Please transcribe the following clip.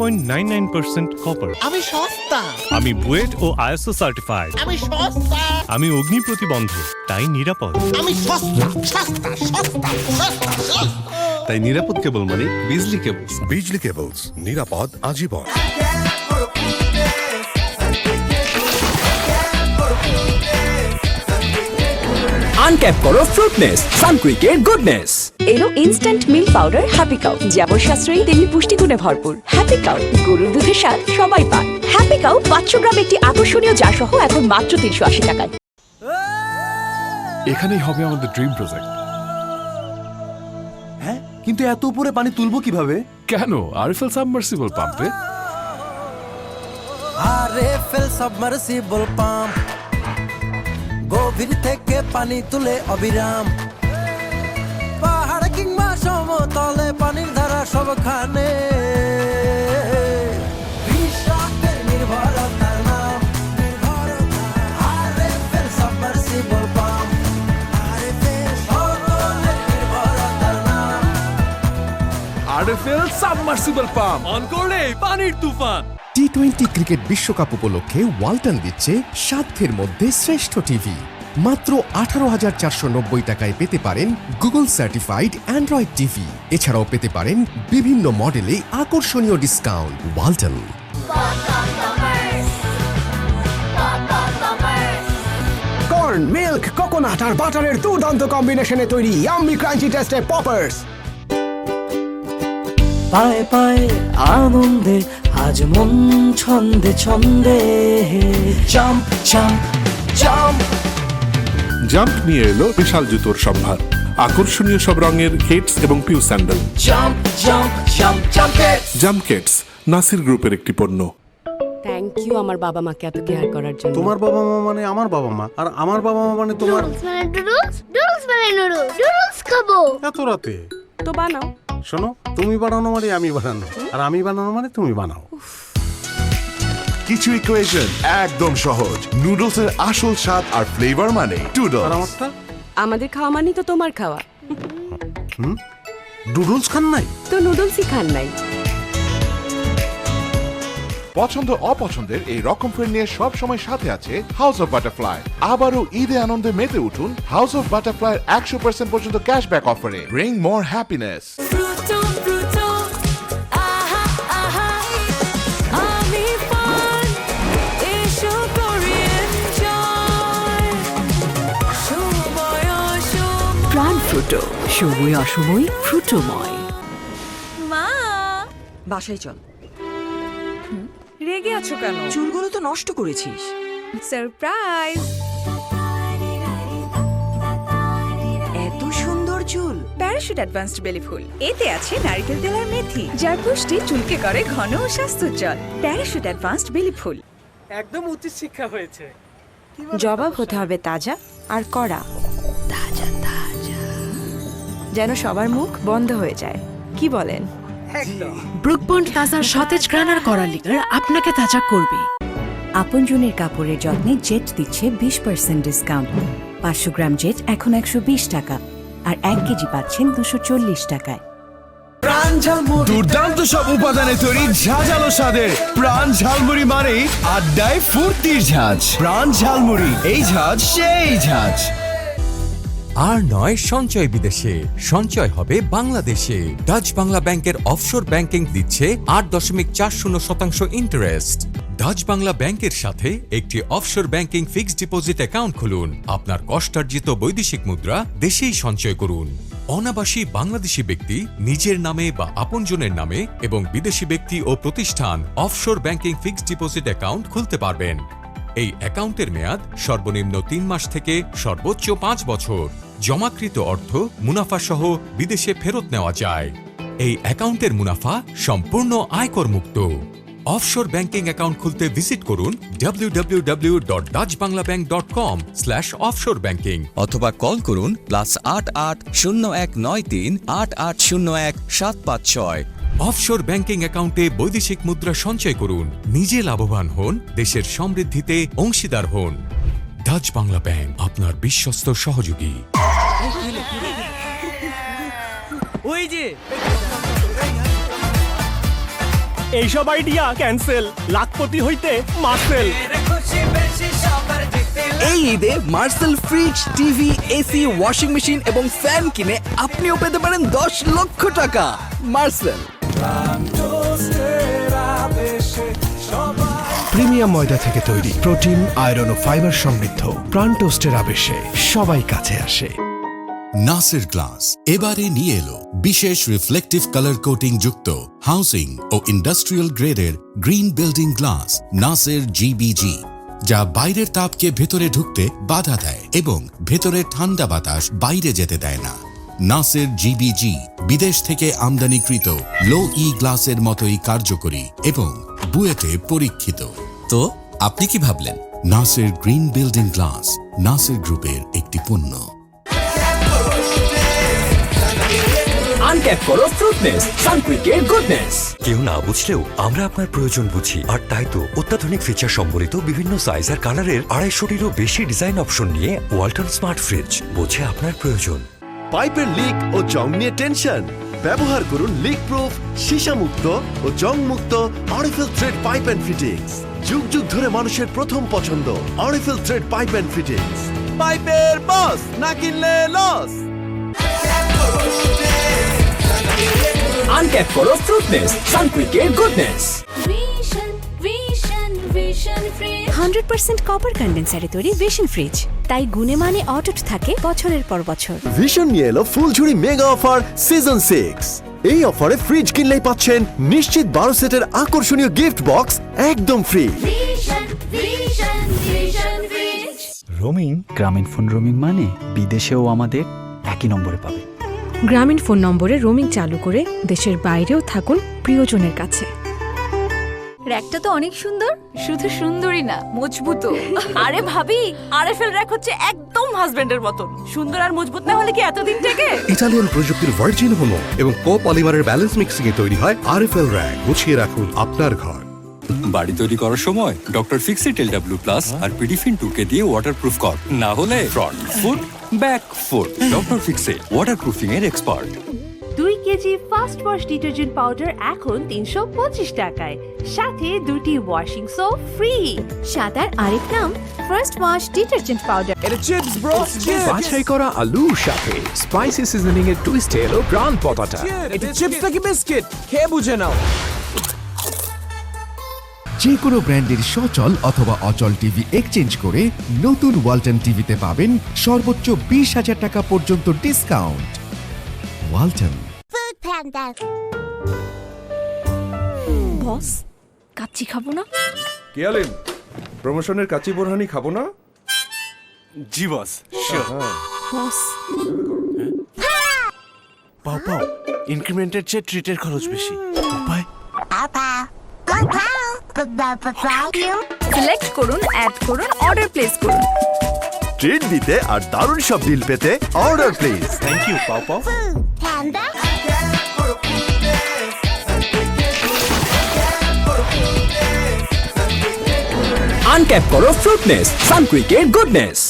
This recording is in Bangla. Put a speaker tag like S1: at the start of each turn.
S1: 99.99% কপার।
S2: আমি সস্তা।
S1: আমি বুয়েট ও আইএসও সার্টিফাইড।
S2: আমি সস্তা।
S1: আমি অগ্নি প্রতিবন্ধক, তাই নিরাপদ।
S2: আমি সস্তা সস্তা সস্তা সস্তা সস্তা।
S3: তাই নিরাপদ কেবল মানে বিজলি কেবলস।
S4: বিজলি কেবলস, নিরাপদ আজীবন।
S5: আনক্যাপ করো ফ্রুটনেস, সানকুইকের গুডনেস।
S6: এলো instant milk powder happy cow, যেমন সাশ্রয়ী তেমনি পুষ্টিগুণে ভরপুর। হ্যাপি কাউ, গরুর দুধের স্বাদ সবাই পান। হ্যাপি কাউ 500 গ্রাম একটি আকর্ষণীয় চা সহ এখন মাত্র 380 টাকায়।
S7: এখানেই হবে আমাদের ড্রিম প্রজেক্ট।
S3: হ্যাঁ, কিন্তু এত উপরে পানি তুলবো কিভাবে?
S7: কেন? আরএফএল সাবমার্সিবল পাম্পে।
S8: আরএফএল সাবমার্সিবল পাম্প, গভীর থেকে পানি তুলে অবিরাম। পাহাড় কিংবা সমতলে পানির ধারা সবখানে। বিশ্বাসের নির্ভরতার নাম, আরএফএল সাবমার্সিবল পাম্প। আরএফএল সকলের নির্ভরতার নাম।
S7: আরএফএল সাবমার্সিবল পাম্প অন করলে পানির তুফান।
S4: টি-20 ক্রিকেট বিশ্বকাপ উপলক্ষে ওয়ালটন দিচ্ছে সাধ্যের মধ্যে শ্রেষ্ঠ টিভি। মাত্র 18,490 টাকায় পেতে পারেন গুগল সার্টিফাইড অ্যান্ড্রয়েড টিভি। এছাড়াও পেতে পারেন বিভিন্ন মডেলে আকর্ষণীয় discount. Walton.
S5: Corn, milk, coconut আর বাটারের দুর্দান্ত কম্বিনেশনে তৈরি ইয়াম্মি ক্রাঞ্চি টেস্টে পপার্স।
S8: পায়ে পায়ে আনন্দে আজ মন ছন্দে ছন্দে। Jump jump jump.
S9: জাম্প নিয়ে এলো বিশাল জুতোর সম্ভার, আকর্ষণীয় সব রঙের হিটস এবং PU sandal.
S8: Jump jump jump জাম্পেটস।
S9: জাম্পকেটস নাসির গ্রুপের একটি পণ্য।
S6: থ্যাংক ইউ আমার বাবা মাকে এত কেয়ার করার জন্য।
S3: তোমার বাবা মা মানে আমার বাবা মা, আর আমার বাবা মা মানে তোমার।
S10: নুডলস খাবো।
S3: এত রাতে
S6: তো বানাও।
S3: শোনো, তুমি বানানো মানে আমি বানানো, আর আমি বানানো মানে তুমি বানাও।
S4: কিছু ইকুয়েশন একদম সহজ। নুডলসের আসল স্বাদ আর ফ্লেভার মানে
S3: আর
S4: টুডলস।
S3: আমারটা
S6: আমাদের খাওয়া মানে তো তোমার খাওয়া।
S3: নুডলস খান নাই
S6: তো নুডলসই খান নাই।
S4: পছন্দ অপছন্দের এই রকম ফ্রেন্ড নিয়ে সব সময় সাথে আছে হাউস অফ বাটারফ্লাই। আবারও ঈদে আনন্দে মেতে উঠুন হাউস অফ বাটারফ্লাই 100% পর্যন্ত ক্যাশব্যাক অফারে। ব্রিং মোর হ্যাপিনেস।
S6: প্রাণ ফ্রুটো, সময় অসময় ফ্রুটোময়।
S10: মা,
S6: বাসায় চল।
S10: রেগে আছো কেন?
S6: চুলগুলো তো নষ্ট করেছিস।
S10: সারপ্রাইজ।
S6: এত সুন্দর চুল।
S10: প্যারাশুট অ্যাডভান্সড বেলি ফুল, এতে আছে নারকেল তেল আর মেথি, যার পুষ্টি চুলকে করে ঘন ও স্বাস্থ্যোজ্জ্বল। প্যারাশুট অ্যাডভান্সড বেলি ফুল।
S11: একদম উচিত শিক্ষা হয়েছে।
S6: জবাব হতে হবে তাজা আর কড়া। তাজা তাজা, যেন সবার মুখ বন্ধ হয়ে যায়। কি বলেন?
S11: একদম।
S10: ব্রুকবন্ড তাজার সতেজ ঘ্রাণ আর কড়া লিগার আপনাকে তাজা করবে।
S6: আপনজনের কাপড়ের যত্নে জেট দিচ্ছে 20% ডিসকাউন্ট। 500 গ্রাম জেট এখন 120 টাকা, আর 1 কেজি পাচ্ছেন 240 টাকায়।
S5: দুর্দান্ত সব উপাদানে তৈরি ঝাঁঝালো স্বাদের প্রাণ ঝালমুড়ি মানে আড্ডায় ফুর্তির ঝাঁঝ। প্রাণ ঝালমুড়ি, এই ঝাঁঝ সেই ঝাঁঝ।
S12: আর নয় সঞ্চয় বিদেশে, সঞ্চয় হবে বাংলাদেশে। ডাচ বাংলা ব্যাংকের অফশোর ব্যাংকিং দিচ্ছে 8.40% ইন্টারেস্ট। ডাচ বাংলা ব্যাংকের সাথে একটি offshore banking fixed deposit account খুলুন। আপনার কষ্টার্জিত বৈদেশিক মুদ্রা দেশেই সঞ্চয় করুন। অনাবাসী বাংলাদেশি ব্যক্তি নিজের নামে বা আপনজনের নামে এবং বিদেশি ব্যক্তি ও প্রতিষ্ঠান offshore banking fixed deposit account খুলতে পারবেন। এই অ্যাকাউন্টের মেয়াদ সর্বনিম্ন 3 মাস থেকে সর্বোচ্চ 5 বছর। জমাকৃত অর্থ মুনাফা সহ বিদেশে ফেরত নেওয়া যায়। এই অ্যাকাউন্টের মুনাফা সম্পূর্ণ আয়কর মুক্ত। অফশোর ব্যাংকিং অ্যাকাউন্ট খুলতে ভিজিট করুন www.dutchbanglabank.com/offshorebanking
S5: অথবা কল করুন +88 0193 8801 756।
S12: অফশোর ব্যাংকিং অ্যাকাউন্টে বৈদেশিক মুদ্রা সঞ্চয় করুন, নিজে লাভবান হন, দেশের সমৃদ্ধিতে অংশীদার হন। ডাচ বাংলা ব্যাংক, আপনার বিশ্বস্ত সহযোগী।
S11: ওই যে
S1: এইসব আইডিয়া ক্যান্সেল, লাখপতি হইতে মার্সেল।
S5: এই ঈদে Marcel fridge, TV, AC, washing machine এবং ফ্যান কিনে আপনিও পেতে পারেন 10 লক্ষ টাকা। মার্সেল।
S13: প্রিমিয়াম ময়দা থেকে তৈরি, প্রোটিন, আয়রন ও ফাইবার সমৃদ্ধ প্রাণ টোস্টের আবেশে সবাই কাছে আসে।
S14: নাসের গ্লাস এবারে নিয়ে এলো বিশেষ রিফ্লেকটিভ কালার কোটিং যুক্ত হাউসিং ও ইন্ডাস্ট্রিয়াল গ্রেডের green building glass Naser GBG, যা বাইরের তাপকে ভেতরে ঢুকতে বাধা দেয় এবং ভেতরের ঠান্ডা বাতাস বাইরে যেতে দেয় না। নাসের জিবিজি বিদেশ থেকে আমদানিকৃত লো ই গ্লাসের মতোই কার্যকরী এবং বুয়েটে পরীক্ষিত। তো আপনি কি ভাবলেন? Naser green building glass Naser গ্রুপের একটি পণ্য।
S8: আনক্যাপ করো ফ্রুটনেস, সানকুইকের গুডনেস।
S15: কেউ না বুঝলেও আমরা আপনার প্রয়োজন বুঝি, আর তাই তো অত্যাধুনিক ফিচার সম্বলিত বিভিন্ন সাইজ আর কালারের 250-টিরও বেশি ডিজাইন অপশন নিয়ে ওয়ালটন স্মার্ট ফ্রিজ বোঝে আপনার প্রয়োজন।
S16: পাইপের লিক ও জং নিয়ে টেনশন? ব্যবহার করুন লিক প্রুফ, সীসামুক্ত ও জং মুক্ত RFL thread pipe and fittings. যুগ যুগ ধরে মানুষের প্রথম পছন্দ RFL thread pipe and fittings. পাইপের বস, না কিনলে লস।
S8: আনক্যাপ করো ফ্রুটনেস, সানকুইকের গুডনেস।
S6: 100% কপার কন্ডেন্সারে তৈরি ভিশন ফ্রিজ, তাই গুণে মানে অটুট থাকে বছরের পর বছর।
S16: ভিশন নিয়ে এলো ফুলঝুরি মেগা অফার সিজন 6। এই অফারে ফ্রিজ কিনলেই পাচ্ছেন নিশ্চিত 12 সেটের আকর্ষণীয় গিফট বক্স একদম ফ্রি।
S17: রোমিং, গ্রামীণ ফোন রোমিং মানে বিদেশেও আমাদের একই নম্বরে পাবে।
S6: গ্রামীণ ফোন নম্বরে রোমিং চালু করে দেশের বাইরেও থাকুন প্রিয়জনের কাছে।
S10: র্যাকটা তো অনেক সুন্দর, শুধু সুন্দরই না, মজবুতও। আরে ভাবি, আরএফএল র্যাক হচ্ছে একদম হাজবেন্ডের মতন। সুন্দর আর মজবুত না হলে কি এতদিন থেকে?
S13: ইতালিয়ান প্রযুক্তির ভার্জিন হোমো এবং কোপলিমারের ব্যালেন্স মিক্সিং এ তৈরি হয় আরএফএল র্যাক। গুছিয়ে রাখুন আপনার ঘর।
S15: বাড়ি তৈরি করার সময় ডক্টর ফিক্সিট LW+ আর পিডিফিন 2K দিয়ে ওয়াটারপ্রুফ কর, না হলে front foot back foot. Doctor fixit waterproofing এর expert.
S6: 2 KG fast wash detergent powder এখন 325 টাকায়, সাথে 2টি ওয়াশিং সোপ ফ্রি। সাদার আরেক নাম ফার্স্ট ওয়াশ ডিটারজেন্ট পাউডার।
S13: এটা চিপস ব্রো, বাছাই করা আলুর সাথে স্পাইসি সিজনিং এর টুইস্ট এলো প্রাণ পতাটা।
S5: এটা চিপস নাকি বিস্কিট? খেয়ে বুঝে নাও।
S4: যে কোনো ব্র্যান্ডের সচল অথবা অচল টিভি এক্সচেঞ্জ করে নতুন ওয়ালটন টিভিতে পাবেন সর্বোচ্চ 20,000 টাকা পর্যন্ত ডিসকাউন্ট। ওয়ালটন।
S6: বস, কাচ্চি খাবো না?
S9: কি আলেন? প্রমোশনের কাচি বোরহানি খাবো না?
S1: জি বস।
S6: বস,
S3: পাও পাও, ইনক্রিমেন্টের চেয়ে ট্রিটের খরচ বেশি। উপায়?
S10: সিলেক্ট করুন, অ্যাড করুন, অর্ডার প্লেস করুন।
S16: ট্রিট দিতে আর দারুণ সব ডিল পেতে অর্ডার প্লিজ।
S3: থ্যাংক ইউ পাও পাও।
S8: আনক্যাপ করো ফ্রুটনেস, সানকুইকের গুডনেস।